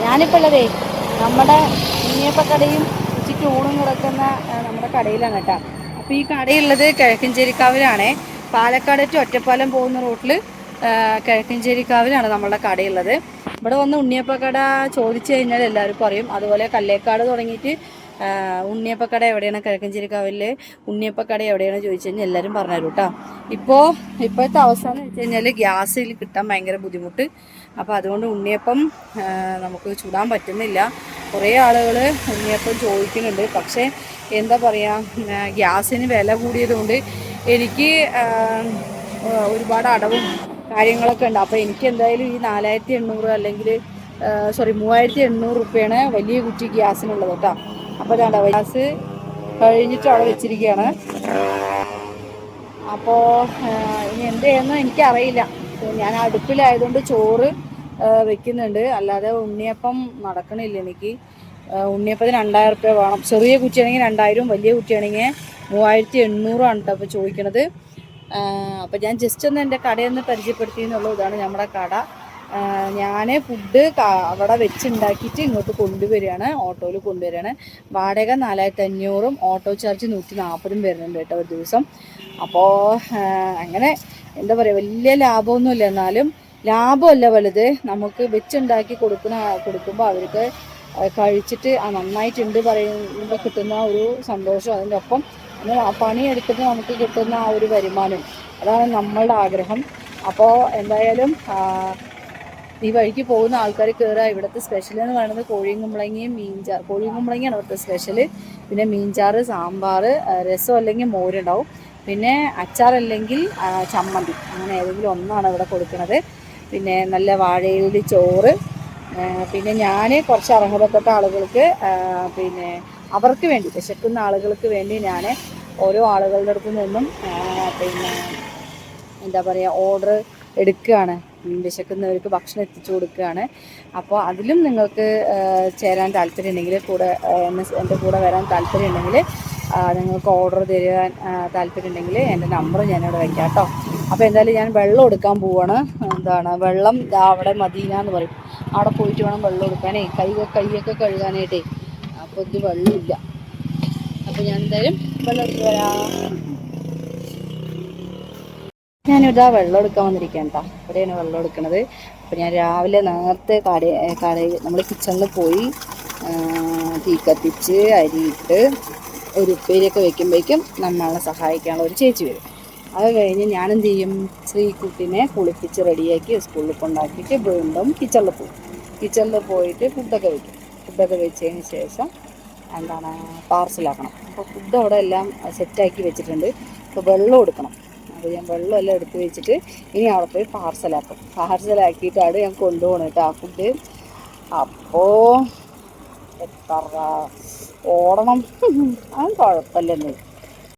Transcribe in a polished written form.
ഞാനിപ്പോൾ ഉള്ളതേ നമ്മുടെ ഉണ്ണിയപ്പക്കടയും ഉച്ചയ്ക്ക് ഊണും കിടക്കുന്ന നമ്മുടെ കടയിലാണ് കേട്ടോ. അപ്പോൾ ഈ കടയുള്ളത് കിഴക്കഞ്ചേരിക്കാവിലാണേ. പാലക്കാട് ടു ഒറ്റപ്പാലം പോകുന്ന റൂട്ടിൽ കിഴക്കഞ്ചേരിക്കാവിലാണ് നമ്മളുടെ കടയുള്ളത്. ഇവിടെ വന്ന് ഉണ്ണിയപ്പക്കട ചോദിച്ചു കഴിഞ്ഞാൽ എല്ലാവരും പറയും. അതുപോലെ കല്ലേക്കാട് തുടങ്ങിയിട്ട് ഉണ്ണിയപ്പക്കട എവിടെയാണ്, കിഴക്കഞ്ചേരിക്കാവിലെ ഉണ്ണിയപ്പക്കട എവിടെയാണ് ചോദിച്ചു കഴിഞ്ഞാൽ എല്ലാവരും പറഞ്ഞുതരും കേട്ടോ. ഇപ്പോഴത്തെ അവസ്ഥ എന്ന് വെച്ച് കഴിഞ്ഞാൽ ഗ്യാസിൽ കിട്ടാൻ ഭയങ്കര ബുദ്ധിമുട്ട്. അപ്പോൾ അതുകൊണ്ട് ഉണ്ണിയപ്പം നമുക്ക് ചുടാൻ പറ്റുന്നില്ല. കുറേ ആളുകൾ ഉണ്ണിയപ്പം ചോദിക്കുന്നുണ്ട്. പക്ഷേ എന്താ പറയുക, ഗ്യാസിന് വില കൂടിയതുകൊണ്ട് എനിക്ക് ഒരുപാട് അടവും കാര്യങ്ങളൊക്കെ ഉണ്ട്. അപ്പോൾ എനിക്ക് എന്തായാലും ഈ 4800 അല്ലെങ്കിൽ 3800 റുപ്യാണ് വലിയ കുറ്റി ഗ്യാസിനുള്ളത് കേട്ടോ. അപ്പോൾ അതാ ഗ്യാസ് കഴിഞ്ഞിട്ട് അവിടെ വെച്ചിരിക്കുകയാണ്. അപ്പോൾ ഇനി എന്ത് ചെയ്യുന്നു എനിക്കറിയില്ല. ഞാൻ അടുപ്പിലായതുകൊണ്ട് ചോറ് വെക്കുന്നുണ്ട്, അല്ലാതെ ഉണ്ണിയപ്പം നടക്കണില്ല എനിക്ക്. ഉണ്ണിയപ്പത്തിന് 2000 റുപ്യ വേണം. ചെറിയ കുറ്റിയാണെങ്കിൽ 2000, വലിയ കുറ്റിയാണെങ്കിൽ 3800 ആണ് കേട്ടോ അപ്പോൾ ചോദിക്കണത്. അപ്പോൾ ഞാൻ ജസ്റ്റ് ഒന്ന് എൻ്റെ കടയൊന്ന് പരിചയപ്പെടുത്തിയെന്നുള്ളൂ. ഇതാണ് നമ്മുടെ കട. ഞാൻ ഫുഡ് അവിടെ വെച്ചുണ്ടാക്കിയിട്ട് ഇങ്ങോട്ട് കൊണ്ടുവരികയാണ്, ഓട്ടോയിൽ കൊണ്ടുവരികയാണ്. വാടക 4500, ഓട്ടോ ചാർജ് 140 വരുന്നുണ്ട് കേട്ടോ ഒരു ദിവസം. അപ്പോൾ അങ്ങനെ എന്താ പറയുക, വലിയ ലാഭമൊന്നുമില്ല. എന്നാലും ലാഭമല്ല വലുത്, നമുക്ക് വെച്ചുണ്ടാക്കി കൊടുക്കുമ്പോൾ അവർക്ക് കഴിച്ചിട്ട് നന്നായിട്ടുണ്ട് പറയുമ്പോൾ കിട്ടുന്ന ഒരു സന്തോഷം, അതിൻ്റെ ഒപ്പം പണിയെടുത്തിട്ട് നമുക്ക് കിട്ടുന്ന ആ ഒരു വരുമാനം, അതാണ് നമ്മളുടെ ആഗ്രഹം. അപ്പോൾ എന്തായാലും ഈ വഴിക്ക് പോകുന്ന ആൾക്കാർ കയറുക. ഇവിടുത്തെ സ്പെഷ്യൽ എന്ന് പറയുന്നത് കോഴിയും കുമ്പളങ്ങയും മീൻചാറ്. കോഴിയും കുമ്പളങ്ങയാണ് ഇവിടുത്തെ സ്പെഷ്യൽ. പിന്നെ മീൻചാറ്, സാമ്പാർ, രസം അല്ലെങ്കിൽ മോരുണ്ടാവും, പിന്നെ അച്ചാറല്ലെങ്കിൽ ചമ്മന്തി, അങ്ങനെ ഏതെങ്കിലും ഒന്നാണ് ഇവിടെ കൊടുക്കുന്നത്. പിന്നെ നല്ല വാഴയിലി ചോറ്. പിന്നെ ഞാൻ കുറച്ച് അർഹതപ്പെട്ട ആളുകൾക്ക്, പിന്നെ അവർക്ക് വേണ്ടി, വിശക്കുന്ന ആളുകൾക്ക് വേണ്ടി ഞാൻ ഓരോ ആളുകളുടെ അടുത്ത് നിന്നും പിന്നെ എന്താ പറയുക, ഓർഡർ എടുക്കുകയാണ്. വിശക്കുന്നവർക്ക് ഭക്ഷണം എത്തിച്ചു കൊടുക്കുകയാണ്. അപ്പോൾ അതിലും നിങ്ങൾക്ക് ചേരാൻ താല്പര്യമുണ്ടെങ്കിൽ, എൻ്റെ കൂടെ വരാൻ താല്പര്യമുണ്ടെങ്കിൽ, നിങ്ങൾക്ക് ഓർഡർ തരാൻ താല്പര്യമുണ്ടെങ്കിൽ എൻ്റെ നമ്പർ ഞാനിവിടെ വയ്ക്കാം കേട്ടോ. അപ്പോൾ എന്തായാലും ഞാൻ വെള്ളം എടുക്കാൻ പോവുകയാണ്. വെള്ളം അവിടെ മദീന എന്ന് പറയും, അവിടെ പോയിട്ട് വേണം വെള്ളം എടുക്കാനേ, കൈയൊക്കെ കഴുകാനായിട്ടേ. അപ്പോൾ ഇത് വെള്ളമില്ല. അപ്പോൾ ഞാൻ എന്തായാലും വെള്ളം എടുത്ത് വരാം. ഞാനിതാ വെള്ളം എടുക്കാൻ വന്നിരിക്കുകയാണ് കേട്ടോ. ഇവിടെയാണ് വെള്ളം എടുക്കുന്നത്. അപ്പോൾ ഞാൻ രാവിലെ നേരത്തെ കടയിൽ നമ്മൾ കിച്ചണിൽ പോയി തീ കത്തിച്ച് അരിയിട്ട് ഒരു ഉപ്പേരിയൊക്കെ വെക്കുമ്പോഴേക്കും നമ്മളെ സഹായിക്കാനുള്ള ഒരു ചേച്ചി വരും. അത് കഴിഞ്ഞ് ഞാനെന്ത് ചെയ്യും, ശ്രീകുട്ടിനെ കുളിപ്പിച്ച് റെഡിയാക്കി സ്കൂളിൽ കൊണ്ടാക്കിയിട്ട് വീണ്ടും കിച്ചണിൽ പോയിട്ട് ഫുഡൊക്കെ വയ്ക്കും. ഫുഡൊക്കെ വെച്ചതിന് ശേഷം പാർസലാക്കണം. അപ്പോൾ ഫുഡ് അവിടെ എല്ലാം സെറ്റാക്കി വെച്ചിട്ടുണ്ട്. അപ്പോൾ വെള്ളം എടുക്കണം. അപ്പോൾ ഞാൻ വെള്ളം എല്ലാം എടുത്ത് വെച്ചിട്ട് ഇനി അവിടെ പോയി പാർസലാക്കിയിട്ടാണ് ഞാൻ കൊണ്ടുപോകണം കേട്ടോ ആ ഫുഡ്. അപ്പോൾ എത്ര ഓടണം, അത് കുഴപ്പമില്ലെന്ന്.